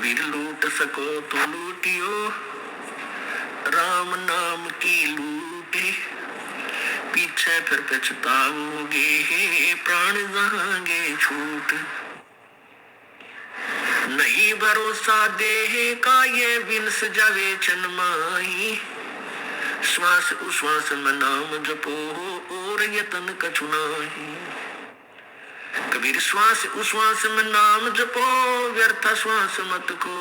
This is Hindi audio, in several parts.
कबीर लूट सको तो लूटियो, राम नाम की लूटी, पीछे फिर पछताओगे, प्राण जाएंगे छूट। नहीं भरोसा देह का ये विंस जावे चनमाई, श्वास उश्वास में नाम जपो और यतन कछु नाही। कबीर श्वास उश्वास में नाम जपो, व्यर्थ श्वास मत को,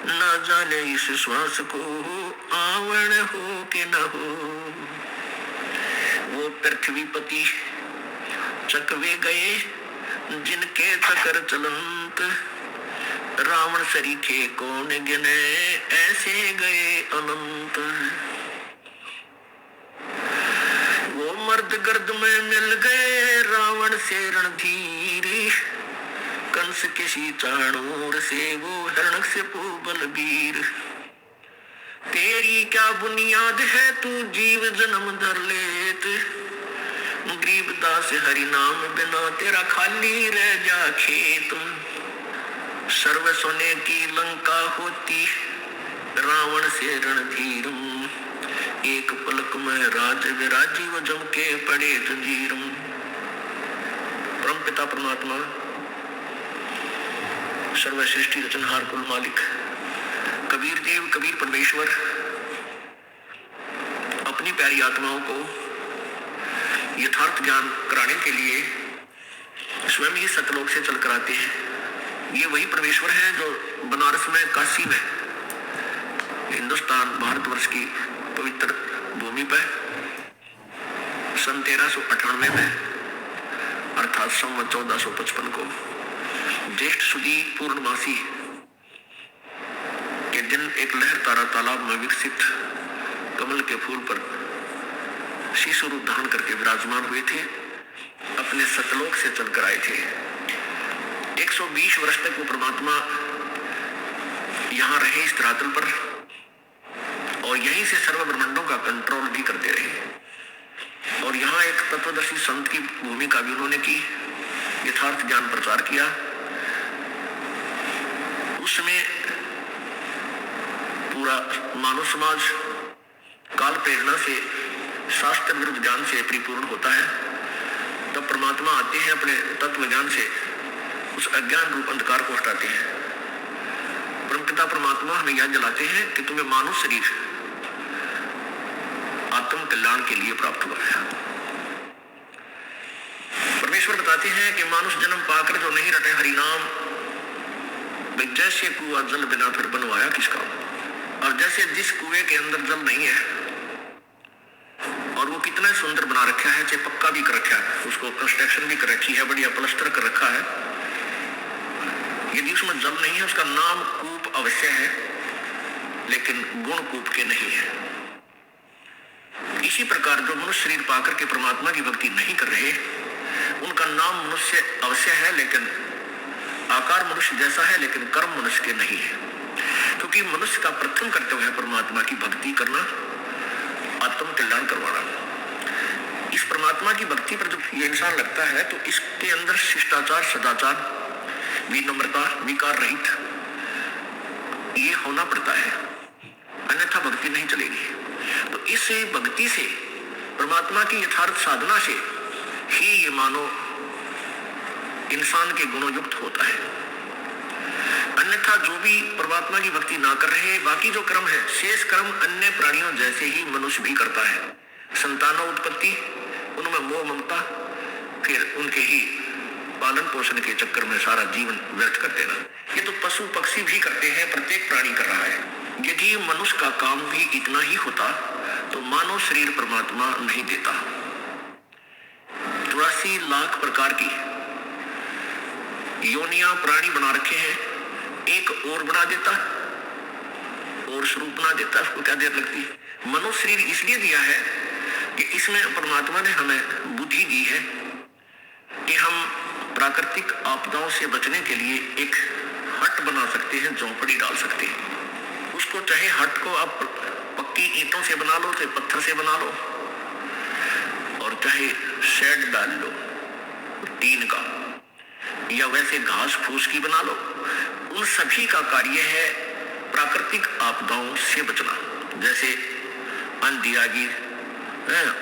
ना जाने इस श्वास को आवण हो के न हो। वो पृथ्वीपति चकवे गए जिनके चकर चलंत, रावण सरीखे कौन गिने ऐसे गए अनंत। वो मर्द गर्द में मिल गए रावण से रणधीर, कंस किसी चाणूर से वो हिरण्य से बलबीर। तेरी क्या बुनियाद है तू जीव जन्म धर लेत, गरीबदास हरि नाम बिना तेरा खाली रह जा खेत। सर्व सोने की लंका होती रावण से रणधीरम, एक पलक में राज विराजी वो जम के पड़े जंजीरम। परम पिता परमात्मा सर्वश्रेष्ठी रचनहार कुल मालिक कबीर देव कबीर परमेश्वर अपनी प्यारी आत्माओं को यथार्थ ज्ञान कराने के लिए स्वयं ही सतलोक से चल कर आते हैं। ये वही परमेश्वर है जो बनारस में, काशी में, हिंदुस्तान भारतवर्ष की पवित्र भूमि पर सन 1398 में अर्थात संवत 1455 को ज्येष्ठ सुदी पूर्णमासी के दिन एक लहर तारा तालाब में विकसित कमल के फूल पर शिशु रूप धारण करके विराजमान हुए थे, अपने सतलोक से चलकर आए थे। 120 वर्ष तक वो परमात्मा यहाँ रहे इस धरातल पर और यहीं से सर्व ब्रह्मांडों का कंट्रोल भी करते रहे। और यहाँ एक तत्वदर्शी संत की भूमिका भी उन्होंने की, यथार्थ ज्ञान प्रचार किया। उसमें पूरा मानव समाज काल प्रेरणा से, शास्त्र विरुद्ध ज्ञान से परिपूर्ण होता है। तब परमात्मा आते हैं अपने तत्व ज्ञान से उस अज्ञान रूप अंधकार को हटाते हैं। परमपिता परमात्मा हमें याद दिलाते हैं कि तुम्हें मानव शरीर आत्म कल्याण के लिए प्राप्त हुआ है। परमेश्वर बताते हैं कि मानुष जन्म पाकर जो नहीं रटे हरि नाम, जैसे कुआं जल बिना फिर बनवाया किसका। और जैसे जिस कुएं के अंदर जल नहीं है और वो कितना सुंदर बना रखा है, चाहे पक्का भी कर रखा है, उसको कंस्ट्रक्शन भी कर रखी है, बढ़िया प्लास्टर कर रखा है, यदि उसमें जल नहीं है उसका नाम कूप अवश्य है लेकिन गुण कूप के नहीं है। इसी प्रकार जो मनुष्य शरीर पाकर के परमात्मा की भक्ति नहीं कर रहे, उनका नाम मनुष्य अवश्य है लेकिन आकार मनुष्य जैसा है लेकिन कर्म मनुष्य के नहीं है। क्योंकि मनुष्य का प्रथम कर्तव्य है परमात्मा की भक्ति करना, आत्म कल्याण करवाना। इस परमात्मा की भक्ति पर जब ये इंसान लगता है तो इसके अंदर शिष्टाचार, सदाचार, विनम्रता, विकार रहित ये होना पड़ता है, अन्यथा भक्ति नहीं चलेगी। तो इस भक्ति से, परमात्मा की यथार्थ साधना से ही ये मानो इंसान के गुणों युक्त होता है। अन्यथा जो भी परमात्मा की भक्ति ना कर रहे, बाकी जो कर्म है, शेष कर्म अन्य प्राणियों जैसे ही मनुष्य भी करता है। संतानों उत्पत्ति, उनमें मोह ममता, फिर उनके ही पालन पोषण के चक्कर में सारा जीवन व्यर्थ कर देना, ये तो पशु पक्षी भी करते हैं, प्रत्येक प्राणी कर रहा है। यदि मनुष्य का काम भी इतना ही होता तो मानव शरीर परमात्मा नहीं देता। 84 लाख प्रकार की योनियां प्राणी बना रखे हैं, एक और बना देता और स्वरूप बना देता, उसको क्या देर लगती है। मनुष्य शरीर इसलिए दिया है कि इसमें परमात्मा ने हमें बुद्धि दी है कि हम प्राकृतिक आपदाओं से बचने के लिए एक हट बना सकते हैं, झोंपड़ी डाल सकते हैं। उसको चाहे हट को आप पक्की ईंटों से बना लो, चाहे पत्थर से बना लो, और चाहे शेड डाल लो टीन का, या वैसे घास फूस की बना लो, उन सभी का कार्य है प्राकृतिक आपदाओं से बचना। जैसे आंधी आ गई,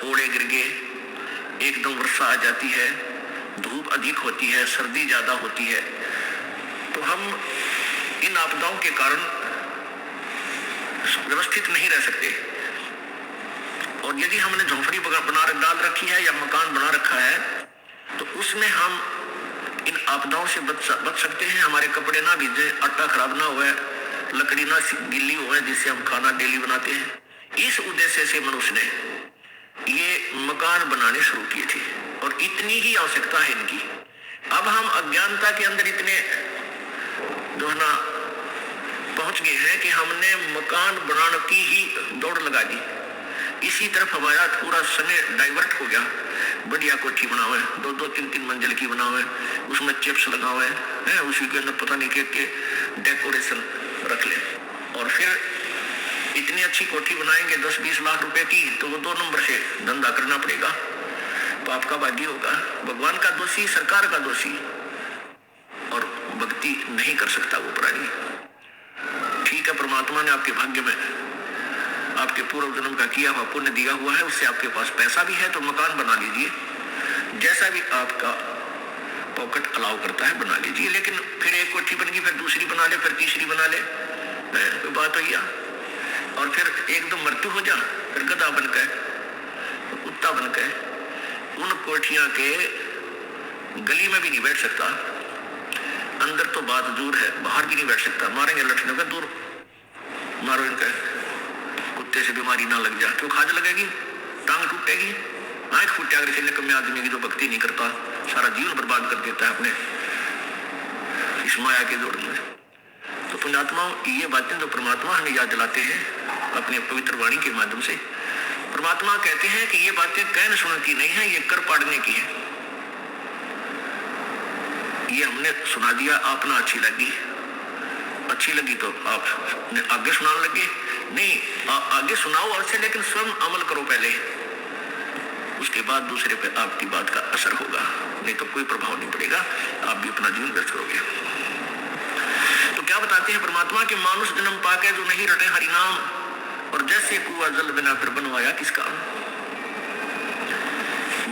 ओले गिर गए, एकदम वर्षा आ जाती है, धूप अधिक होती है, सर्दी ज्यादा होती है, तो हम इन आपदाओं के कारण व्यवस्थित नहीं रह सकते। और यदि हमने झोंपड़ी बना डाल रखी है या मकान बना रखा है तो उसमें हम इन आपदाओं से बच सकते हैं। हमारे कपड़े ना भीजे, आटा खराब ना हुए, लकड़ी ना गिल्ली हुए जिससे हम खाना डेली बनाते हैं। इस उद्देश्य से मनुष्य ने ये मकान बनाने शुरू किए थे और इतनी ही आवश्यकता है इनकी। अब हम अज्ञानता के अंदर इतने जो है ना पहुंच गए हैं कि हमने मकान बनाने की ही दौड़ लगा दी। इसी तरफ हमारा पूरा समय डाइवर्ट हो गया। बढ़िया कोठी बनावे, 2-2, 3-3 मंजिल की बनावे, उसमें चिप्स लगावे हैं, उसी के अंदर पता नहीं के डेकोरेशन रख ले, और फिर इतनी अच्छी कोठी बनाएंगे 10-20 लाख रुपए की, तो वो 2 नंबर से धंधा करना पड़ेगा। तो आपका भाग्य होगा। भगवान का दोषी, सरकार का दोषी, और भक्ति नहीं कर सकता वो प्राणी। ठीक है, परमात्मा ने आपके भाग्य में आपके पूर्व जन्म का किया हुआ पुण्य दिया हुआ है, उससे आपके पास पैसा भी है तो मकान बना लीजिए, जैसा भी आपका पॉकेट अलाउ करता है बना लीजिए। लेकिन फिर एक कोठी बन गई, फिर दूसरी बना ले, फिर तीसरी बना ले, कोई बात हो गया, और फिर एकदम मृत्यु हो जा, फिर गधा बन गए, कुत्ता बन गए, उन कोठियां के गली में भी नहीं बैठ सकता। अंदर तो बात दूर है, बाहर भी नहीं बैठ सकता, मारेंगे लठने का, दूर मारो इनका, कुत्ते से बीमारी ना लग जा। क्यों खाज लगेगी, टांग टूटेगी, आंख फूट जाएगी। इसलिए कम आदमी की जो भक्ति नहीं करता, सारा जीवन बर्बाद कर देता है अपने इस माया के जोड़ में। तो पुण्यात्माओं, ये बातें जो परमात्मा हमें याद दिलाते हैं अपने पवित्र वाणी के माध्यम से, परमात्मा कहते हैं कि ये बातें कहने सुनने की नहीं है, ये कर पाड़ने की है। ये हमने सुना दिया, आप ना अच्छी लगी तो आप आगे सुनाने लगे, नहीं आगे सुनाओ अवश्य, लेकिन स्वयं अमल करो पहले, उसके बाद दूसरे पे आपकी बात का असर होगा, नहीं तो कोई प्रभाव नहीं पड़ेगा, आप भी अपना जीवन व्यस्त करोगे। तो क्या बताते हैं परमात्मा के मानुष जन्म पाके जो नहीं रटे हरि नाम, और जैसे कुआं जल बिना फिर बनवाया किसका।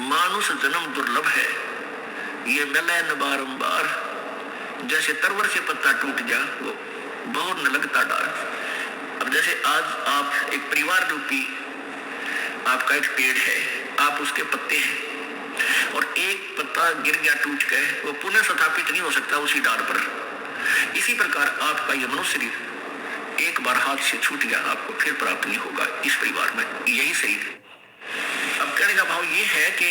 मानुष जन्म दुर्लभ है, ये मिले न बारंबार, जैसे तरवर से पत्ता टूट जा वो बहुत न लगता डार। अब जैसे आज आप एक परिवार रूपी आपका एक पेड़ है, आप उसके पत्ते हैं, और एक पत्ता गिर गया टूट गए, वो पुनः स्थापित नहीं हो सकता उसी डार पर। इसी प्रकार आपका ये मनुष्य शरीर एक बार हाथ से छूट गया, आपको फिर प्राप्त नहीं होगा इस परिवार में, यही शरीर। अब कहने का भाव ये है कि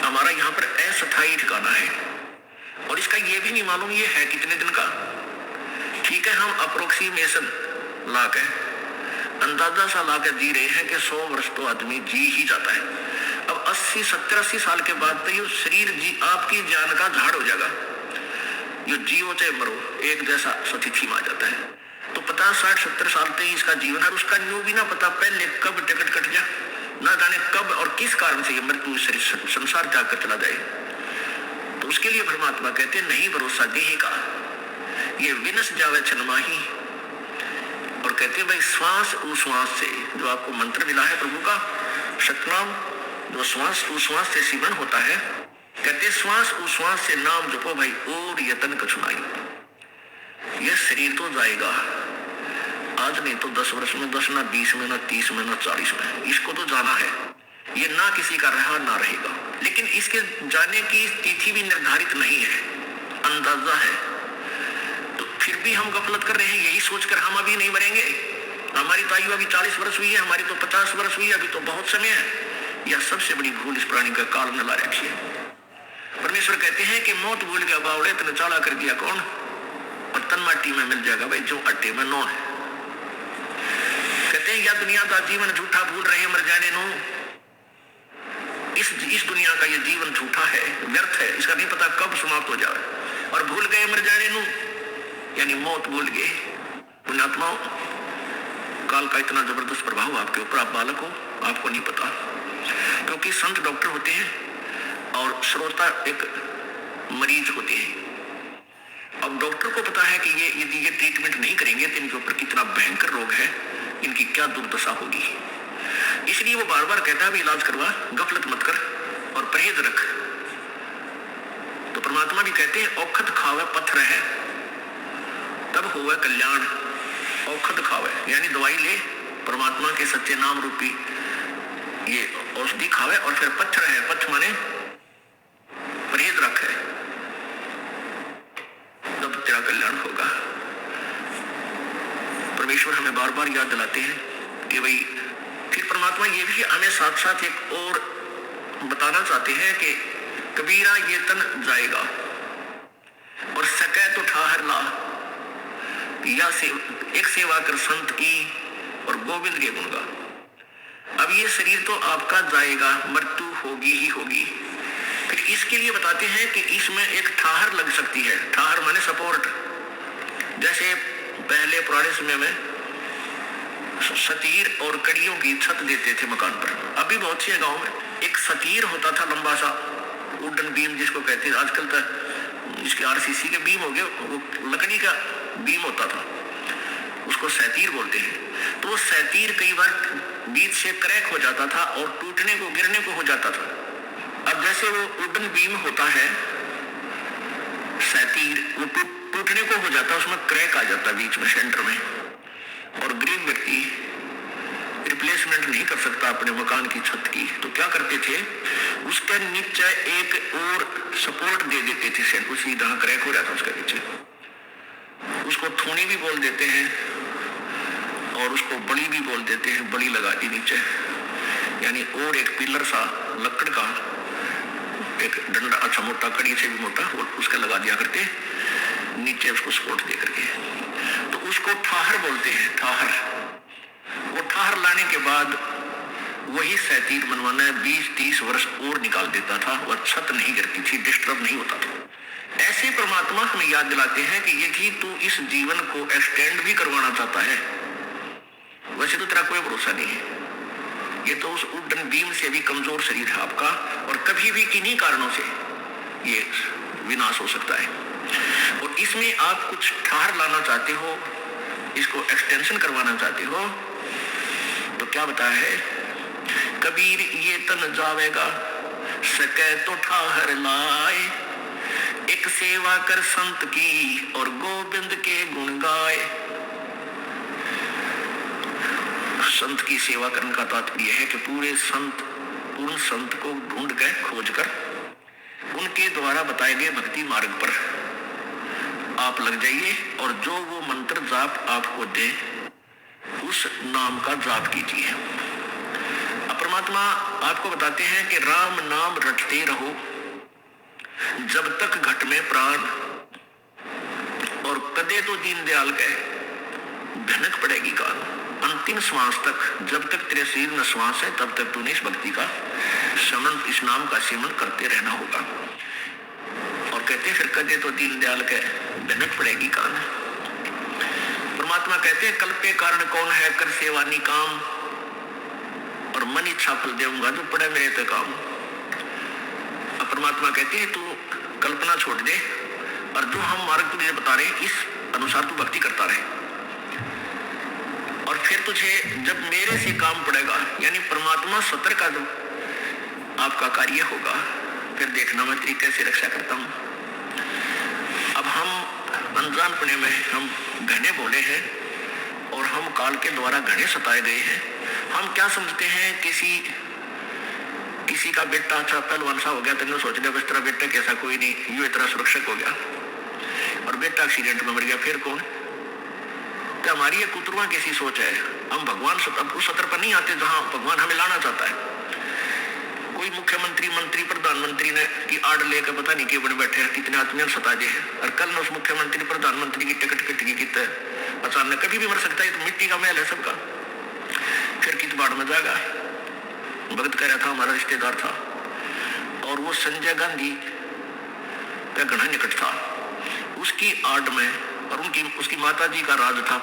हमारा यहाँ पर अस्थायी ठिकाना है, और इसका ये भी नहीं मालूम ये है कितने दिन का। ठीक है, हम अप्रोक्सीमेशन ला के अंदाजा सा ला के जी रहे हैं कि 100 वर्ष तो आदमी जी ही जाता है। अब 80, 70, 80 साल के बाद तो ये शरीर जी आपकी जान का झाड़ हो जाएगा। जो जियो चाहे मरो, एक जैसा स्थिति में आ जाता है। तो 50, 60, 70 साल तक इसका जीवन है, उसका न्यू भी ना पता पहले कब टिकट कट जा, ना जाने कब और किस कारण से ये मृत्यु शरीर संसार त्याग कर चला जाए। तो उसके लिए परमात्मा कहते हैं नहीं भरोसा देही का, ये विनस जावे छनमाही। और कहते हैं भाई श्वास उश्वास से जो आपको मंत्र मिला है प्रभु का सतनाम, जो श्वास उश्वास से सीमन होता है, कहते श्वास उश्वास से नाम जपो भाई और यतन कछुनाई। ये शरीर तो जाएगा, आज नहीं तो 10 वर्ष में, 10 ना 20 में, ना 30 में, ना 40 में, इसको तो जाना है। ये ना किसी का रहा ना रहेगा, लेकिन इसके जाने की तिथि भी निर्धारित नहीं है, अंदाजा है। तो फिर भी हम गफलत कर रहे हैं यही सोचकर हम अभी नहीं मरेंगे, हमारी तो आयु अभी 40 वर्ष हुई है, हमारी तो 50 वर्ष हुई है, अभी तो बहुत समय है। यह सबसे बड़ी भूल इस प्राणी का काल में ला रखी है। परमेश्वर कहते हैं कि मौत भूल गया बावड़े तने चाला कर दिया कौन, और तन माटी में मिल जाएगा भाई जो अट्टे में नौ है। कहते हैं या दुनिया का जीवन झूठा भूल रहे मर जाने नो, इस दुनिया का ये जीवन झूठा है, व्यर्थ है, इसका नहीं पता कब समाप्त हो जाए, और भूल गए मर जाने नो यानी मौत भूल गए। पुण्यात्माओं, काल का इतना जबरदस्त प्रभाव आपके ऊपर, आप बालक हो, आपको नहीं पता, क्योंकि संत डॉक्टर होते हैं और श्रोता एक मरीज होते हैं। अब डॉक्टर को पता है कि यदि ये ट्रीटमेंट नहीं करेंगे तो इनके ऊपर कितना भयंकर रोग है, इनकी क्या दुर्दशा होगी। इसलिए वो बार बार कहता है भी इलाज करवा, गफलत मत कर और परहेज रख। तो परमात्मा भी कहते हैं औखत खावे पत्थर है तब होवे कल्याण। औखत खावे यानी दवाई ले, परमात्मा के सच्चे नाम रूपी ये औषधि खावे, और फिर पत्थर है, पथ माने परहेज रख है, तब तेरा कल्याण होगा। परमेश्वर हमें बार बार याद दिलाते हैं कि भाई, फिर परमात्मा ये भी हमें साथ साथ एक और बताना चाहते हैं कि कबीरा ये तन जाएगा और सकै तो ठाहर ला, या एक सेवा कर संत की और गोविंद के गुण गा। अब ये शरीर तो आपका जाएगा, मृत्यु होगी ही होगी। फिर इसके लिए बताते हैं कि इसमें एक ठाहर लग सकती है। ठाहर माने सपोर्ट। जैसे पहले पुराने समय में सतीर और कड़ियों की छत देते थे मकान पर। अभी बहुत से गांव में एक सतीर होता था, लंबा सा वुडन बीम जिसको कहते हैं। आजकल तो इसके आरसीसी के बीम हो गए, वो लकड़ी का बीम होता था, उसको सैतीर बोलते हैं। तो वो सैतीर कई बार बीच से क्रैक हो जाता था और टूटने को, गिरने को हो जाता था। अब जैसे वो वुडन बीम होता है सैतीर, वो टूटने को हो जाता है, उसमें क्रैक आ जाता है बीच में, सेंटर में, और गरीब व्यक्ति रिप्लेसमेंट नहीं कर सकता अपने मकान की छत की। तो क्या करते थे, उसके नीचे एक और सपोर्ट दे देते थे, उसी जहां क्रैक हो जाता उसके नीचे। उसको थोनी भी बोल देते हैं और उसको बड़ी भी बोल देते हैं। बड़ी लगा दी नीचे, यानी और एक पिलर सा लकड़ का एक डंडा, अच्छा मोटा, कड़ी से भी मोटा, वो उसका लगा दिया करते नीचे, उसको सपोर्ट दे करके। तो उसको ठाहर बोलते हैं, ठाहर। वो ठाहर लाने के बाद वही सैतीर बनवाना है, 20-30 वर्ष और निकाल देता था, वह छत नहीं गिरती थी, डिस्टर्ब नहीं होता था। ऐसे परमात्मा हमें याद दिलाते हैं कि यदि तू इस जीवन को एक्सटेंड भी करवाना चाहता है, वैसे तो तेरा कोई भरोसा नहीं है। ये तो उस वुडन बीम से भी कमजोर शरीर है आपका, और कभी भी किन्हीं कारणों से ये विनाश हो सकता है। और इसमें आप कुछ ठाहर लाना चाहते हो, इसको एक्सटेंशन करवाना चाहते हो, तो क्या बताया है, कबीर ये तन जावेगा सकै तो ठाहर लाए, एक सेवा कर संत की और गोविंद के गुण गाए। संत की सेवा करने का तात्पर्य है कि पूर्ण संत को ढूंढ कर, खोज कर, उनके द्वारा बताए गए भक्ति मार्ग पर आप लग जाइए, और जो वो मंत्र जाप आपको दे उस नाम का जाप कीजिए। परमात्मा आपको बताते हैं कि राम नाम रटते रहो जब तक घट में प्राण, और कदे तो दीनदयाल कहे धनक पड़ेगी कान। अंतिम श्वास तक, जब तक तेरे शरीर में श्वास है, तब तक तूने इस भक्ति का सेवन, इस नाम का सेवन करते रहना होगा। और कहते फिर कदे तो दीनदयाल कहे धनक पड़ेगी कान। परमात्मा कहते हैं कल्पे कारण कौन है, कर सेवा निकाम, और मन इच्छा फल देऊंगा जो पड़े मेरे ते काम। परमात्मा कहते हैं तू कल्पना छोड़ दे, और जो हम मार्ग तुझे बता रहे हैं इस अनुसार तू भक्ति करता रहे, और फिर तुझे जब मेरे से काम पड़ेगा, यानी परमात्मा सत्र का जो आपका कार्य होगा, फिर देखना मैं तेरी कैसे रक्षा करता हूं। अब हम अनजानपने में हम घने बोले हैं, और हम काल के द्वारा घने सताए गए हैं। हम क्या समझते हैं, किसी का बेटा अच्छा पहलवान सा हो गया, तो सोच लिया बस तेरा बेटा कैसा कोई नहीं, यू इतना सुरक्षक हो गया, और बेटा एक्सीडेंट में मर गया, फिर कौन। क्या हमारी ये कुतरुआ कैसी सोच है। हम भगवान उस सत्र पर नहीं आते जहां भगवान हमें लाना चाहता है। कोई मुख्यमंत्री, मंत्री, प्रधानमंत्री ने की आड़ लेकर पता नहीं क्यों बने बैठे हैं, कितने आदमी सता दे है, और कल उस मुख्यमंत्री प्रधानमंत्री की टिकट कटगी की अचानक कभी भी मर सकता है। तो मिट्टी का महल है सबका, फिर कित बाढ़ में जाएगा। भगत कह रहा था, हमारा रिश्तेदार था, और वो संजय गांधी का घना निकट था, उसकी आड़ में, और उसकी माता जी का राज था,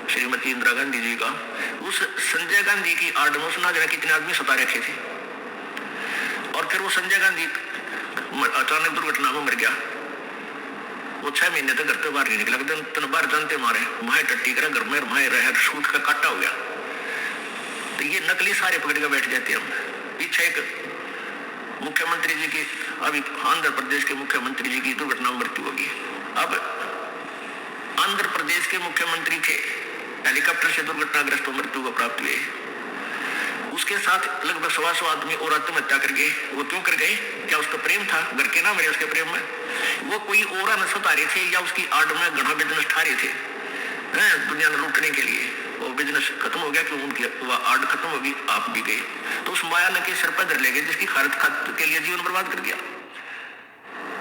श्रीमती इंदिरा गांधी जी का। उस संजय गांधी की आड़ में उसने जाने कितने आदमी सता रखे थे, और फिर वो संजय गांधी अचानक दुर्घटना में मर गया। वो 6 महीने तक घर से बाहर नहीं निकला, तन बाहर जानते मारे माए टट्टी करा घर में माए रहे सूट का काटा हो गया। तो ये नकली सारे पकड़ के बैठ जाते हम। पीछे एक मुख्यमंत्री जी की, अभी आंध्र प्रदेश के मुख्यमंत्री जी की दुर्घटना मृत्यु होगी। अब आंध्र प्रदेश के मुख्यमंत्री थे, हेलीकॉप्टर से दुर्घटनाग्रस्त मृत्यु को प्राप्त हुए। उसके साथ लगभग 125 आदमी और आत्महत्या कर गए। वो क्यों कर गए? क्या उसका प्रेम था? घर के ना मेरे उसके प्रेम में वो कोई और नशा रहे थे या उसकी आड़ में घना बिजनेस ठा रहे थे दुनिया में लूटने के लिए। वो बिजनेस खत्म हो गया, क्यों? उनकी वह आड़ खत्म होगी, आप भी गए। तो उस माया ने के सिर पर धर ले गए जिसकी खर्च के लिए जीवन बर्बाद कर दिया।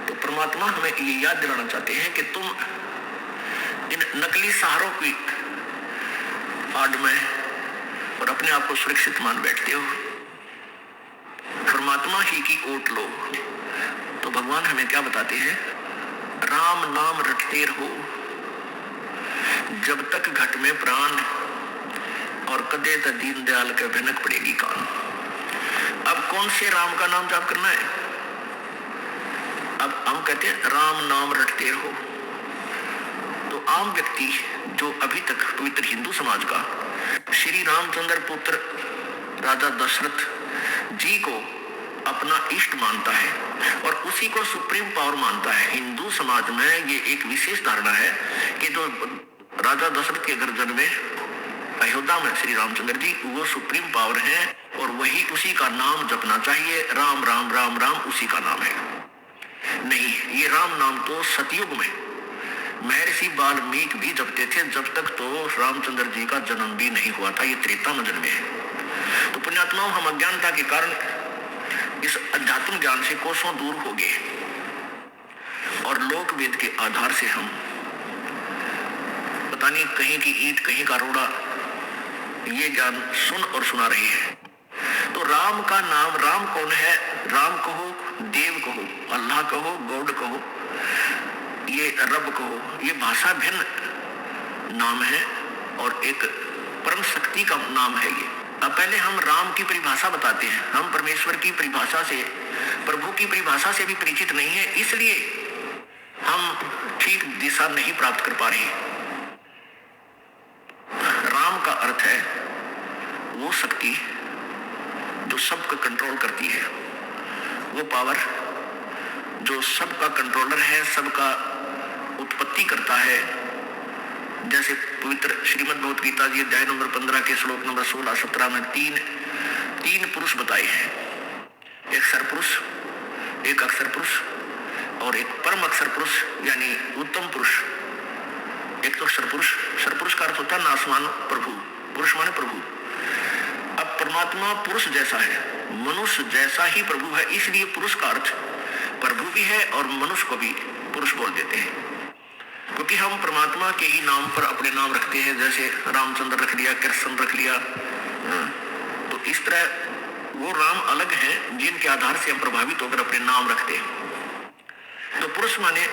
तो परमात्मा हमें ये याद दिलाना चाहते हैं कि तुम इन नकली सहारों की आड़ में और अपने आप को सुरक्षित मान बैठते हो। परमात्मा ही की ओट लो। तो भगवान हमें क्या बताते हैं? राम नाम रटते रहो जब तक घट में प्राण, और कदे त दीन दयाल के भनक पड़ेगी कान। अब कौन से राम का नाम जाप करना है? अब हम कहते हैं राम नाम रटते रहो। तो आम व्यक्ति जो अभी तक पवित्र हिंदू समाज का श्री रामचंद्र पुत्र राजा दशरथ जी को अपना इष्ट मानता है और उसी को सुप्रीम पावर मानता है। हिंदू समाज में ये एक विशेष धारणा है कि जो राजा दशरथ के घर जन्मे अयोध्या में श्री रामचंद्र जी, वो सुप्रीम पावर है और वही उसी का नाम जपना चाहिए। राम राम राम राम उसी का नाम है। नहीं, ये राम नाम तो सतयुग में महर्षि वाल्मीकि भी जपते थे, जब तक तो रामचंद्र जी का जन्म भी नहीं हुआ था। ये त्रेता में जन्मे हैं। तो पुण्यात्माओं, हम अज्ञानता के कारण इस अध्यात्म ज्ञान से कोसों दूर हो गए और लोक वेद के आधार से हम पता नहीं कहीं की ईंट कहीं का रोड़ा ये ज्ञान सुन और सुना रहे हैं। तो राम का नाम, राम कौन है? राम कहो, देव कहो, अल्लाह कहो, गॉड कहो, ये रब कहो, ये भाषा भिन्न नाम है और एक परम शक्ति का नाम है ये। अब पहले हम राम की परिभाषा बताते हैं। हम परमेश्वर की परिभाषा से, प्रभु की परिभाषा से भी परिचित नहीं है, इसलिए हम ठीक दिशा नहीं प्राप्त कर पा रहे। राम का अर्थ है वो शक्ति जो सबका कंट्रोल करती है, वो पावर जो सबका कंट्रोलर है, सबका उत्पत्ति करता है। जैसे पवित्र श्रीमद् भगवत गीता जी अध्याय नंबर 15 के श्लोक नंबर 16-17 में तीन पुरुष बताए हैं। एक सरपुरुष, एक अक्षर पुरुष और एक परम अक्षर पुरुष यानी उत्तम पुरुष। एक तो सरपुरुष, सरपुरुष का अर्थ होता है नासमान प्रभु, पुरुष माने प्रभु। अब परमात्मा पुरुष जैसा है, मनुष्य जैसा ही प्रभु है, इसलिए पुरुष का अर्थ प्रभु भी है और मनुष्य को भी पुरुष बोल देते हैं। क्योंकि हम परमात्मा के ही नाम पर अपने नाम रखते हैं, जैसे रामचंद्र रख लिया, कृष्ण रख लिया। तो इस तरह वो राम अलग हैं जिनके आधार से हम प्रभावित होकर अपने नाम रखते हैं। तो पुरुष माने,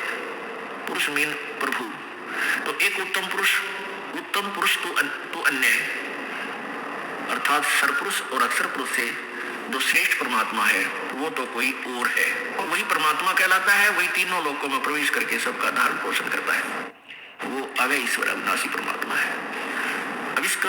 पुरुष मीन प्रभु। तो एक उत्तम पुरुष तो अन्य है, अर्थात सरपुरुष और अक्षर पुरुष से जो श्रेष्ठ परमात्मा है वो तो कोई और है, और वही परमात्मा कहलाता है। वही तीनों लोकों में प्रवेश करके सबका धारण पोषण करता है। वो अव्यय ईश्वर अविनाशी परमात्मा है। अब इसका